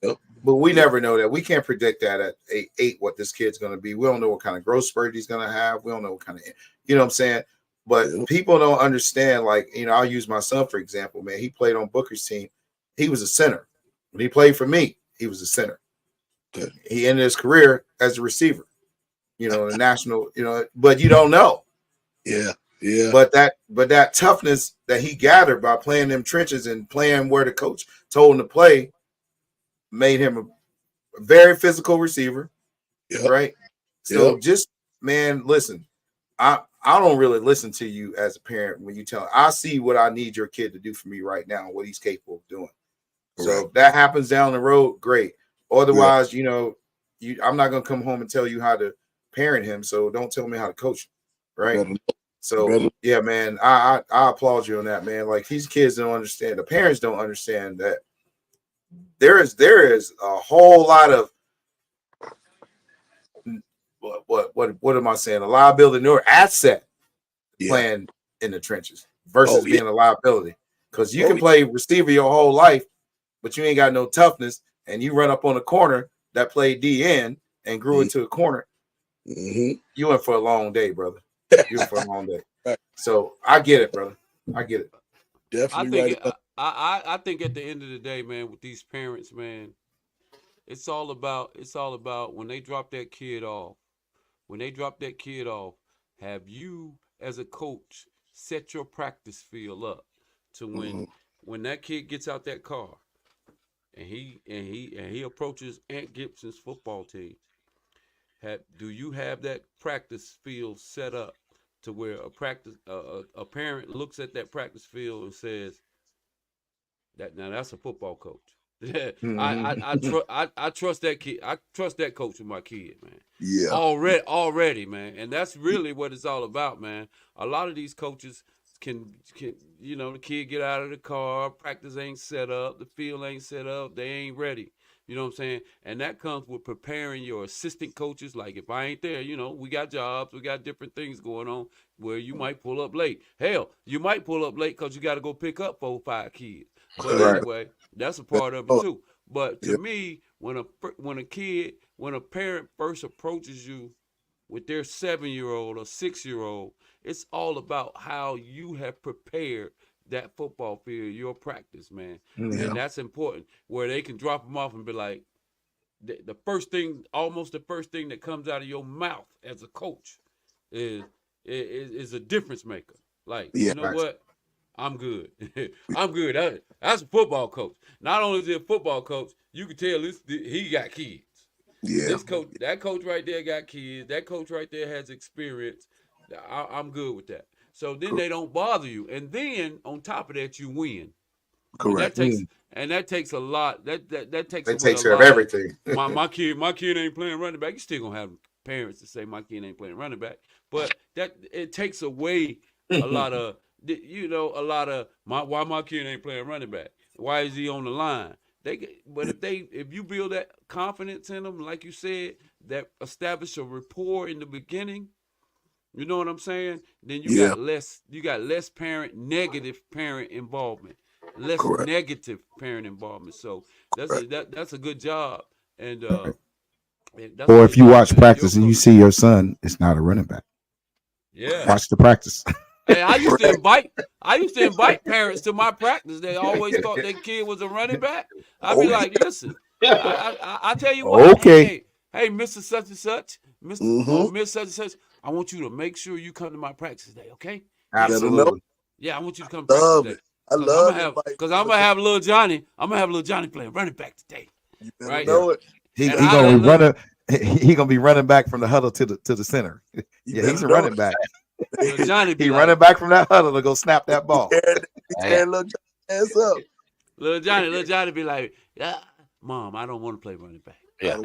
Yep. But we never know that. We can't predict that at eight what this kid's going to be. We don't know what kind of growth spurt he's going to have. We don't know what kind of, you know what I'm saying? But people don't understand, like, you know, I'll use my son, for example, man. He played on Booker's team. He was a center. When he played for me, he was a center. Okay. He ended his career as a receiver, you know, the national, you know, but you don't know. Yeah. Yeah. But that toughness that he gathered by playing them trenches and playing where the coach told him to play made him a very physical receiver. Right. So just, man, listen, I don't really listen to you as a parent when you tell. I see what I need your kid to do for me right now, what he's capable of doing. So if that happens down the road, great. Otherwise, you know, I'm not gonna come home and tell you how to parent him. So don't tell me how to coach him, right? So yeah, man, I applaud you on that, man. Like these kids don't understand. The parents don't understand that there is a whole lot of what am I saying? A liability or asset playing in the trenches versus being a liability. Because you can play receiver your whole life, but you ain't got no toughness, and you run up on a corner that played DN and grew into a corner. You went for a long day, brother. You went for a long day. So I get it, brother. I get it. Definitely. I think at the end of the day, man, with these parents, man, it's all about when they drop that kid off. When they drop that kid off, have you as a coach set your practice field up to when that kid gets out that car and he approaches Ant Gibson's football team, do you have that practice field set up to where a parent looks at that practice field and says now that's a football coach. I trust that kid. I trust that coach with my kid, man. Yeah. Already, man. And that's really what it's all about, man. A lot of these coaches can you know, the kid get out of the car, practice ain't set up, the field ain't set up, they ain't ready. You know what I'm saying? And that comes with preparing your assistant coaches. Like if I ain't there, you know, we got jobs, we got different things going on where you might pull up late. Hell, you might pull up late because you got to go pick up 4 or 5 kids. But anyway, that's a part of it too. But to me, when a parent first approaches you with their 7-year-old or 6-year-old, it's all about how you have prepared that football field, your practice, man. And that's important, where they can drop them off and be like, the first thing that comes out of your mouth as a coach is a difference maker. Like, you know what? I'm good. I'm good. That's a football coach. Not only is he a football coach, you can tell he got kids. Yeah. That coach right there got kids. That coach right there has experience. I'm good with that. So then they don't bother you. And then on top of that, you win. Correct. And that takes a lot. That takes care of everything. my kid ain't playing running back. You still gonna have parents to say my kid ain't playing running back. But it takes away a lot of why my kid ain't playing running back. Why is he on the line? If you build that confidence in them, like you said, that establish a rapport in the beginning, you know what I'm saying? Then you got less negative parent involvement, less negative parent involvement. So that's a good job. And or if you watch practice and you see your son, it's not a running back. Yeah, watch the practice. Hey, I used to invite parents to my practice. They always thought their kid was a running back. I'd be like, listen, I tell you what, hey, Mr. Such and Such, or Miss Such and Such, I want you to make sure you come to my practice today, okay? Absolutely. Yeah, I want you to come to practice today. I love it. Because I'm gonna have little Johnny. I'm gonna have little Johnny playing running back today. You better right? know it. He gonna be running. He gonna be running back from the huddle to the center. Yeah, he's a running back. Johnny he running back from that huddle to go snap that ball. Little ass up. Little Johnny be like, yeah, Mom, I don't want to play running back. Yeah.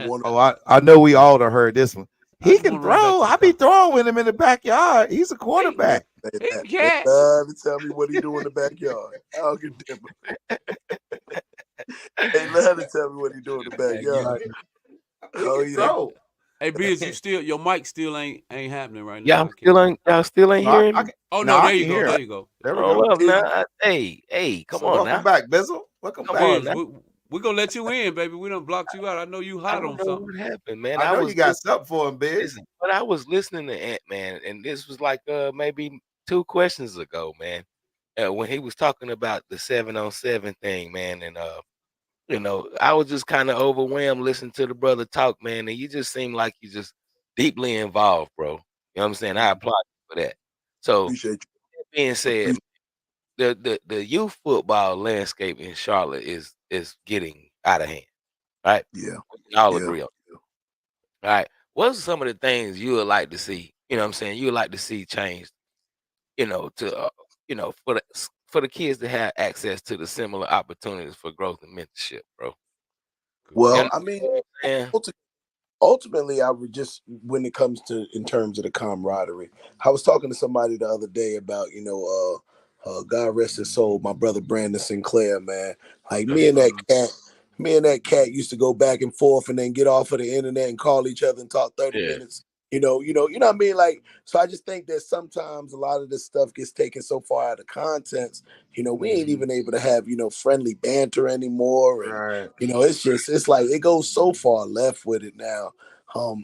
I know we all have heard this one. He can throw. I be throwing with him in the backyard. He's a quarterback. He can't. Love to tell me what he do in the backyard. I'll get them. Hey, let him tell me what he doing in the backyard. Oh, yeah. Hey, Biz, your mic still ain't happening right now. Y'all still ain't hearing me? Oh No, no, I there you can go. hear There it. you go. There we Oh go. well, now, hey, come So on welcome now. back, Bizzle. Welcome Come back. on Biz, now. we gonna let you in, baby. We done blocked you out. I know you I hot don't on know something. what happened, man. I know you got listening, something for him, Biz. but I was listening to Ant Man, and this was like maybe 2 questions ago, man. When he was talking about the 7-on-7 thing, man, and I was just kind of overwhelmed listening to the brother talk, man, and you just seem like you just deeply involved, bro. You know what I'm saying? I applaud you for that. So, Appreciate that being said, the youth football landscape in Charlotte is getting out of hand, right? you. Yeah. We can all Yeah. agree on. All right. What's some of the things you would like to see? You know what I'm saying? You would like to see changed, to for the kids to have access to the similar opportunities for growth and mentorship, bro. Well, You I mean, understand? ultimately, I would just, when it comes to in terms of the camaraderie, I was talking to somebody the other day about, God rest his soul, my brother Brandon Sinclair, man. Like me and that cat used to go back and forth and then get off of the internet and call each other and talk 30 Yeah. minutes. You know what I mean? Like, so I just think that sometimes a lot of this stuff gets taken so far out of context. We ain't even able to have, friendly banter anymore. And Right. it's like it goes so far left with it now.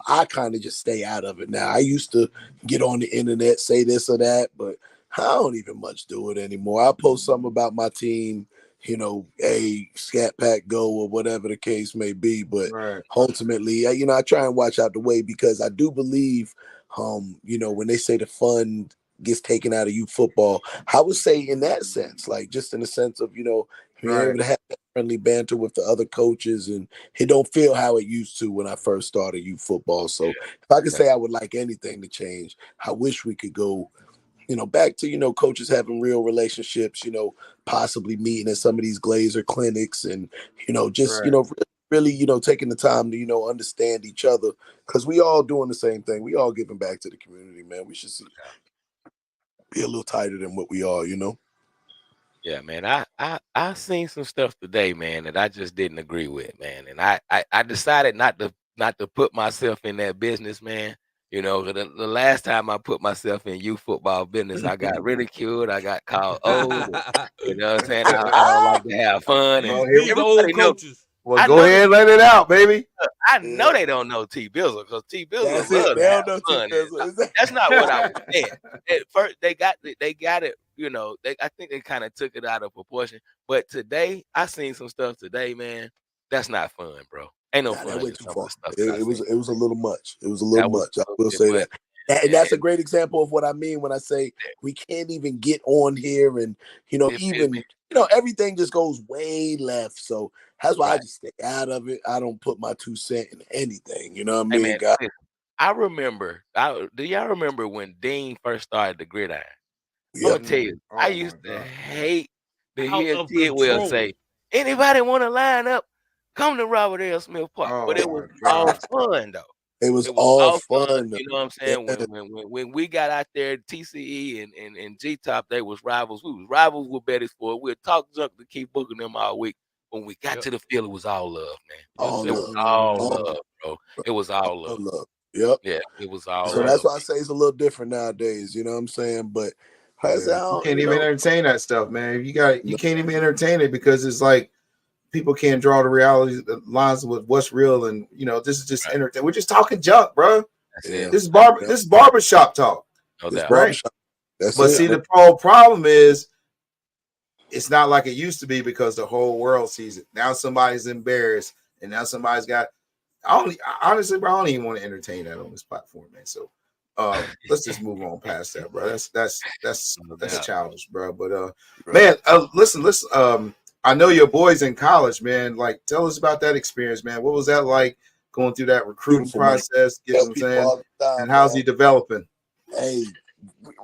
I kind of just stay out of it now. I used to get on the internet, say this or that, but I don't even much do it anymore. I post something about my team, a scat pack go or whatever the case may be. But Right. ultimately, I try and watch out the way because I do believe, when they say the fun gets taken out of youth football, I would say in that sense, like just in the sense of, being Right. able to have that friendly banter with the other coaches, and it don't feel how it used to when I first started youth football. So if I could say I would like anything to change, I wish we could go, back to, coaches having real relationships, possibly meeting at some of these Glazer clinics and, just, Right. really, taking the time to, understand each other, because we all doing the same thing. We all giving back to the community, man. We should be a little tighter than what we are. Yeah, man. I seen some stuff today, man, that I just didn't agree with, man. And I decided not to put myself in that business, man. The last time I put myself in youth football business, I got ridiculed. I got called old. You know what I'm saying? I don't like to have fun, and These the old everybody know. coaches. Well, I go know ahead and let it out, baby. I Yeah. know they don't know T Bizzle because T Bizzle That's it. love They to have don't know fun. T-Bizzle. That's not what I was saying. At first, they got it. I think they kind of took it out of proportion. But today, I seen some stuff today, man. That's not fun, bro. Ain't no Nah, that fun in went too some of far. the stuff that I It seen. was a little much. It was a little That was much. I a little will bit say much. that. And that's a And great example of what I mean when I say we can't even get on here and everything just goes way left. So that's why I right. just stay out of it. I don't put my 2 cents in anything. You know what I Hey, mean? man, God, listen, I remember. Do y'all remember when Dean first started the gridiron? I'm yep. gonna tell you, I Oh my used to God. hate to Out hear of Tidwell control. say, "Anybody want to line up? Come to Robert L. Smith Park." But Oh it my was all God. fun though. It was It was all all fun. fun. You know what I'm Yeah. saying? When we got out there, TCE and G Top, they was rivals. We was rivals with Betty Ford. We'd talk junk to keep booking them all week. When we got Yep. to the field, it was all love, man. Yes, All It was love. sir. all All, love, bro. It was all love. all love. Yep. Yeah, it was all So Right. that's love. why I say it's a little different nowadays. You know what I'm saying? But like I said, Yeah. I You don't, can't even entertain that stuff, man. You no, can't even entertain it because it's like people can't draw the reality the lines with what's real, and this is just Right. entertainment. We're just talking junk, bro. That's yeah. it. This is barbershop talk, No It's doubt. right? barbershop. That's But it. see, Man. the whole problem is it's not like it used to be because the whole world sees it. Now somebody's embarrassed, and now somebody's got. Honestly, bro, I don't even want to entertain that on this platform, man. So, let's just move on past that, bro. No That's doubt. childish, bro. But Right. man, listen. I know your boys in college, man. Like, tell us about that experience, man. What was that like going through that recruiting Beautiful, man. process? You know what Tell I'm people saying? all the And time, how's man. he developing? Hey,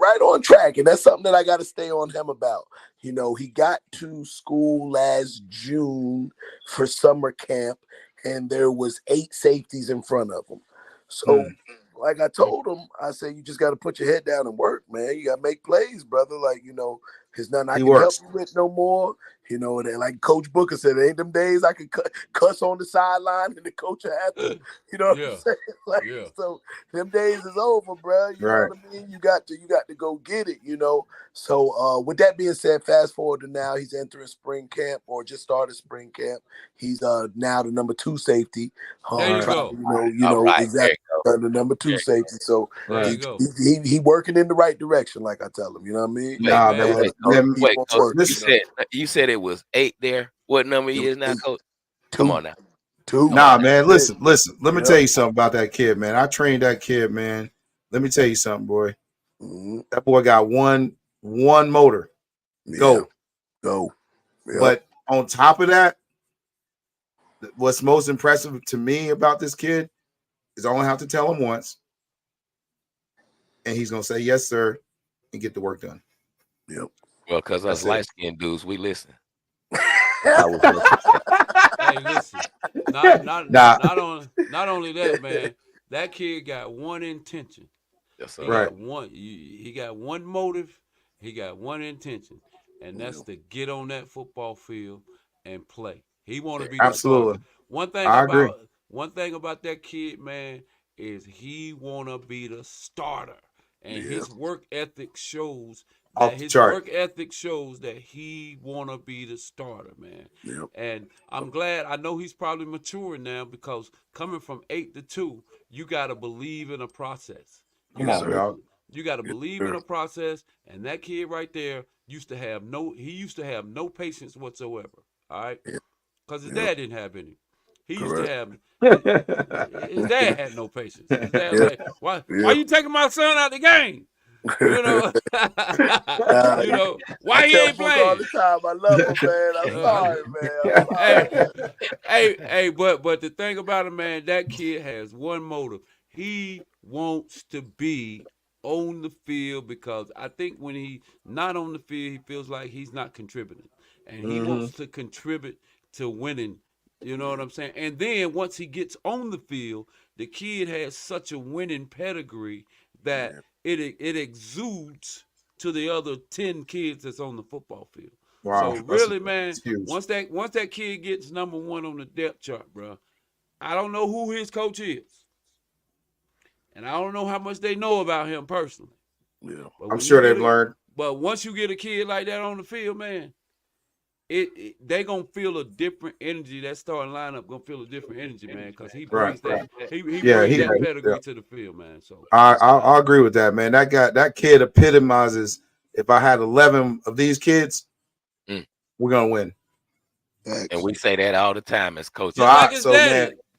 right on track. And that's something that I got to stay on him about. He got to school last June for summer camp, and there was 8 safeties in front of him. So like I told him, I said, you just got to put your head down and work, man. You got to make plays, brother. Like, there's nothing I can help you with no more. And like Coach Booker said, ain't them days I can cuss on the sideline and the coach had to, what I'm saying? Like, so them days is over, bro. You know what I mean? You got to go get it, So with that being said, fast forward to now, he's entering spring camp or just started spring camp. He's now the number 2 safety. There you go. Exactly. The number 2 safety. So he working in the right direction, like I tell him. You know what I mean? Wait, Coach, you said it was 8 there. What number he is now, Coach? 2. Come on now. 2. Nah, man. Listen. Let me tell you something about that kid, man. I trained that kid, man. Let me tell you something, boy. Mm-hmm. That boy got one motor. Go. Yep. But on top of that, what's most impressive to me about this kid is I only have to tell him once, and he's gonna say yes, sir, and get the work done. Yep. Well, because us light-skinned dudes, we listen. Hey, listen. Not only that, man. That kid got one intention. Yes, sir. He got one motive. He got one intention, and that's to get on that football field and play. He want to be the starter. One thing about that kid, man, is he want to be the starter, and his work ethic shows that he want to be the starter, man. Yep. And I'm glad. I know he's probably maturing now because coming from 8 to 2, you got to believe in a process. You got to believe in a process, and that kid right there used to have no patience whatsoever. All right, because his dad didn't have any. He used to have. His dad had no patience. His dad like, why you taking my son out the game? Why he ain't playing all the time. I love him, man. I'm sorry, man. But the thing about it, man, that kid has one motive. He wants to be on the field because I think when he's not on the field, he feels like he's not contributing, and he wants to contribute to winning. You know what I'm saying? And then once he gets on the field, the kid has such a winning pedigree that it exudes to the other 10 kids that's on the football field. Wow. So really, man, once that kid gets number 1 on the depth chart, bro, I don't know who his coach is, and I don't know how much they know about him personally. Yeah, I'm sure they've learned. But once you get a kid like that on the field, man, they gonna feel a different energy. That starting lineup gonna feel a different energy, man, because he brings that pedigree to the field, man. So I agree with that, man. That kid epitomizes. If I had 11 of these kids, we're gonna win. And we say that all the time as coaches.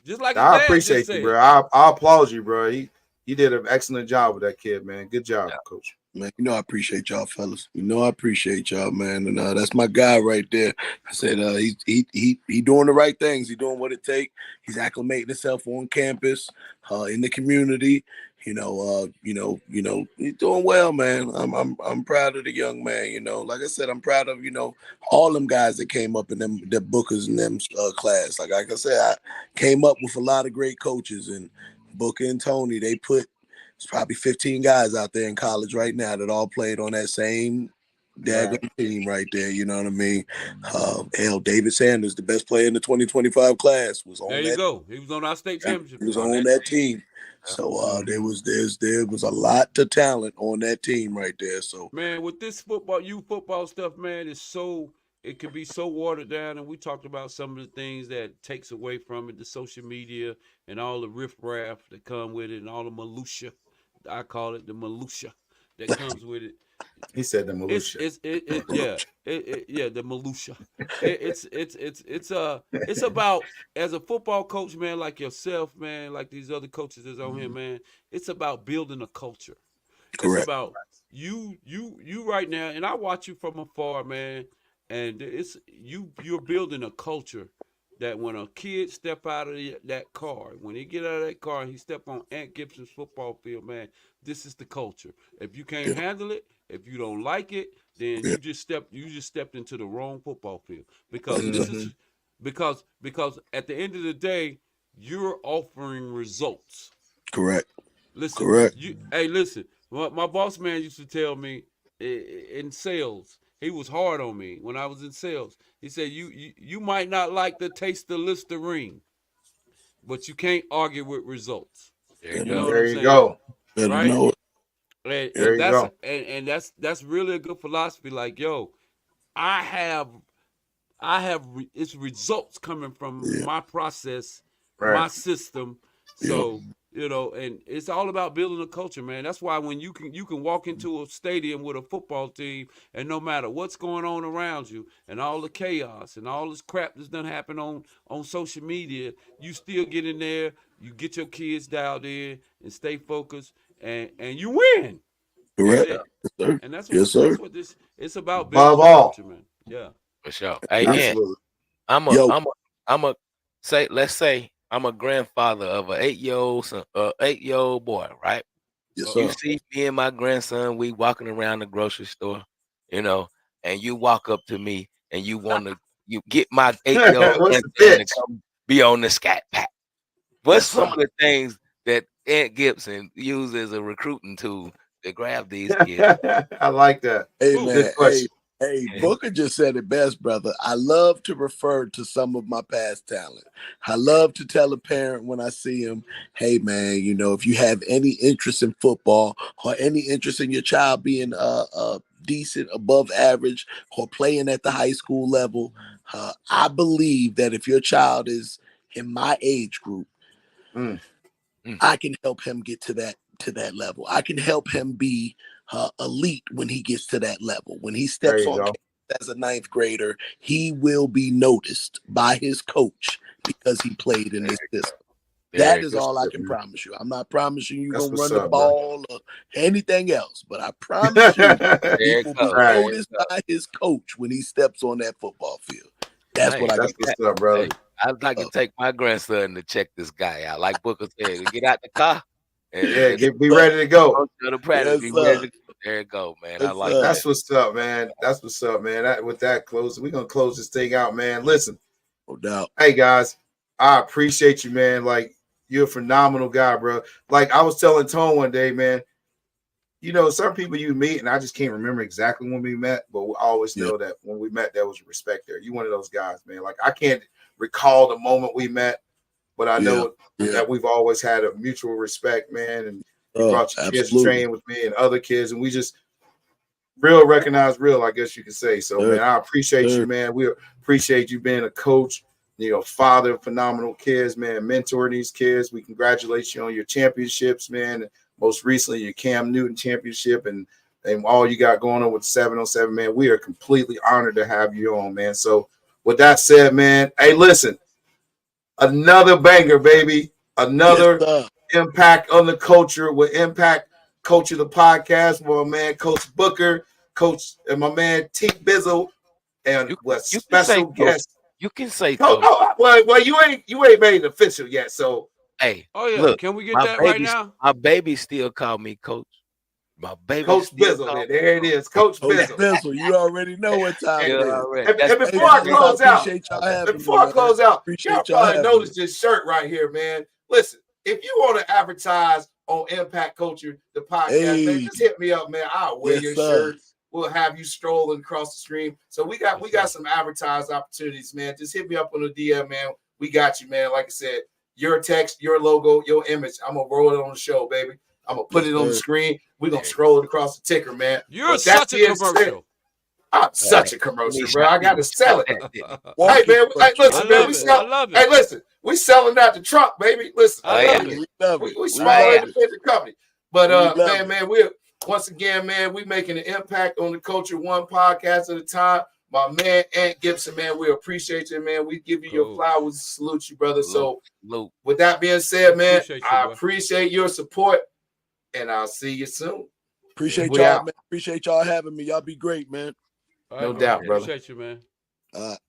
Just like I appreciate you, bro. I applaud you, bro. You did an excellent job with that kid, man. Good job, coach. Man, I appreciate y'all, fellas. I appreciate y'all, man. And that's my guy right there. I said he doing the right things. He doing what it takes. He's acclimating himself on campus, in the community. He's doing well, man. I'm proud of the young man. Like I said, I'm proud of all them guys that came up in them the Bookers and them class. Like I said, I came up with a lot of great coaches, and Booker and Tony, they put. There's probably 15 guys out there in college right now that all played on that same daggone team right there. You know what I mean? David Sanders, the best player in the 2025 class, was on there. You go. He was on our state championship. He was on that team. So there was a lot of talent on that team right there. So man, with this football stuff, man, it can be so watered down, and we talked about some of the things that takes away from it, the social media and all the riffraff that come with it, and all the minutia. I call it the minutia that comes with it. He said the minutia. The minutia. It's about, as a football coach, man, like yourself, man, like these other coaches that's on here, man. It's about building a culture. Correct. It's about you right now, and I watch you from afar, man. And you're building a culture that when a kid step out of that car, when he get out of that car and he step on Ant Gibson's football field, man, this is the culture. If you can't handle it, if you don't like it, then you just stepped into the wrong football field. Because this is because at the end of the day, you're offering results. Correct. Listen, Correct. listen. My boss man used to tell me in sales. He was hard on me when I was in sales. He said, "You might not like the taste of Listerine, but you can't argue with results." There you Better You know know, what There I'm you saying, go. better right? know it. And, There and you that's go. and that's really a good philosophy. Like, yo, I have it's results coming from Yeah. my process, Right. my system. Yep. So and it's all about building a culture, man. That's why when you can walk into a stadium with a football team, and no matter what's going on around you, and all the chaos and all this crap that's done happen on social media, you still get in there, you get your kids dialed in, and stay focused, and you win. That's Correct. it. Yes, sir. And Yes, sir. that's what this. It's about Above building a all. culture, man. Yeah. for sure. Hey, Yeah. and Absolutely. Yo. I'm a say, let's say I'm a grandfather of an 8-year-old son, 8-year-old boy, right? Yes, You sir. see me and my grandson, we walking around the grocery store, and you walk up to me and you get my 8-year-old What's the grandson to pitch? come be on the Scat Pack. What's Yes, some sir. of the things that Ant Gibson used as a recruiting tool to grab these kids? I like that. Hey, Ooh. Good man. question. Hey, Booker just said it best, brother. I love to refer to some of my past talent. I love to tell a parent when I see him, hey, man, if you have any interest in football or any interest in your child being decent, above average, or playing at the high school level, I believe that if your child is in my age group, Mm, I can help him get to that level. I can help him be elite when he gets to that level. When he there steps you on go. campus as a ninth grader, he will be noticed by his coach because he played in this system. There That you is go. Good all I shit, can man. promise you. I'm not promising you That's gonna what's run the up, bro. ball or anything else, but I promise you he There you will be go. Right. There you noticed go. by his coach when he steps on that football field. That's I what ain't I That's can got what's that. up, brother. Hey, I'd like to take my grandson to check this guy out. Like Booker said, get out the car and Yeah, just be ready to go. go to the practice. Yes, Be ready sir. to go. There you go, man. I Yes, like sir. that. That's what's up, man. That's what's up, man. With that closing, we're gonna close this thing out, man. Listen, No doubt. hey guys, I appreciate you, man. Like, you're a phenomenal guy, bro. Like, I was telling Tone one day, man. Some people you meet, and I just can't remember exactly when we met, but I always Yeah. know that when we met, there was respect there. You one of those guys, man. Like, I can't recall the moment we met, but I Yeah. know Yeah. that we've always had a mutual respect, man. And you brought your kids to Absolutely. train with me and other kids, and we just real recognize real, I guess you could say. So, Sir. man, I appreciate Sir. you, man. We appreciate you being a coach, father of phenomenal kids, man, mentoring these kids. We congratulate you on your championships, man. Most recently, your Cam Newton championship and all you got going on with 707, man. We are completely honored to have you on, man. So, with that said, man, hey, listen, another banger, baby. Yes, Another sir. impact on the culture with Impact Coach of the Podcast, my man Coach Booker, Coach and my man T Bizzle, and You with you can say special coach. guest. You can say Coach, coach. well, you ain't made it official yet, so Hey, Oh yeah. look, Can we get my that right baby, now? my baby still call me coach. My baby Coach still Bizzle, call then me there it coach. is, Coach Coach Bizzle. Bizzle, you already know what time And, it Yeah, is. already. and, That's and the Hey, before I fellas, I close out, appreciate y'all having me, before I man. close out, y'all Appreciate y'all probably having me. noticed this shirt right here, man. Listen, if you want to advertise on Impact Culture, the podcast, man, Hey, just hit me up, man. I'll wear yes, your sir. shirt. We'll have you strolling across the stream. So we got sure. some advertised opportunities, man. Just hit me up on the DM, man. We got you, man. Like I said, your text, your logo, your image. I'm gonna roll it on the show, baby. I'm gonna put Yes, it on the sir. screen. We're gonna There you scroll it across the ticker, man. You're But that such a being said, commercial. I'm go. such a commercial, bro. I I need gotta to sell shot it. that, didn't he? Hey Walking man, hey, commercial. I listen, man. love We it. I sell. love Hey, it. listen, we selling out the trunk, baby. Listen, I Oh I'm yeah. love telling it. you, We love it. we We small love it. independent company. But We love it. man, we're once again, man, we making an impact on the culture one podcast at a time. My man Ant Gibson, man, we appreciate you, man. We give you your Cool. flowers, salute you, brother. So Salute. with that being said, man, Appreciate you, I boy. appreciate your support, and I'll see you soon. Appreciate We y'all, out. man. Appreciate y'all having me. Y'all be great, man. All No right, man. doubt, brother. Appreciate you, man.